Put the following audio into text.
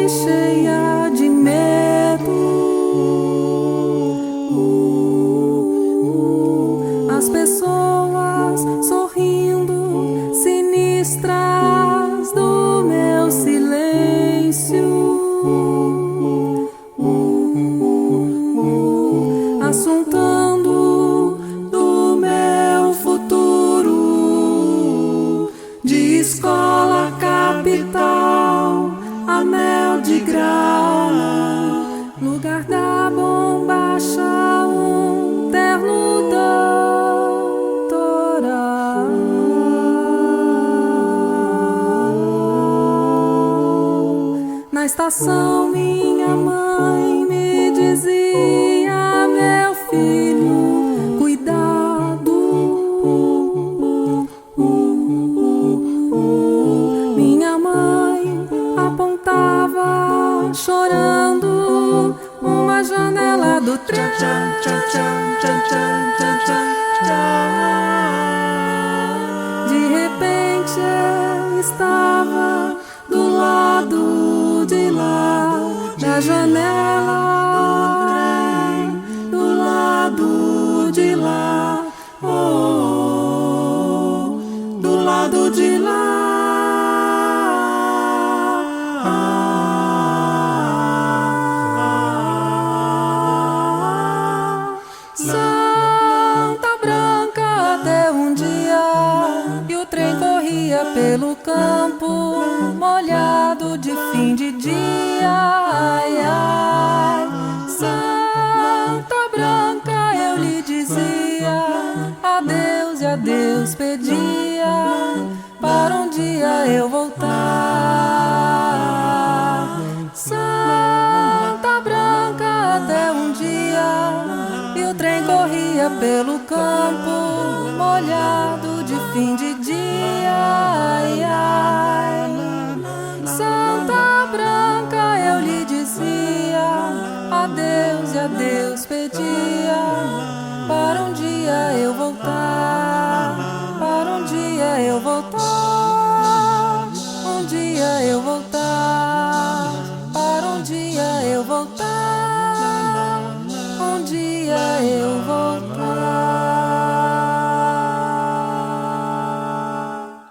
e cheia de medo. As pessoas sorrindo, sinistras do meu silêncio, assuntando do meu futuro, de escola capital, anel de grau, lugar da bombacha, um terno doutoral. Na estação minha mãe me dizia: meu filho, cuidado. Minha mãe apontava chorando uma janela do trem. De repente eu estava do lado de lá da janela, do lado de lá, oh, do lado de lá. Santa Branca até um dia e o trem corria pelo campo molhado de fim de dia. Ai, ai, Santa Branca, eu lhe dizia adeus e adeus pedia para um dia eu voltar. Santa Branca até um dia e o trem corria pelo campo molhado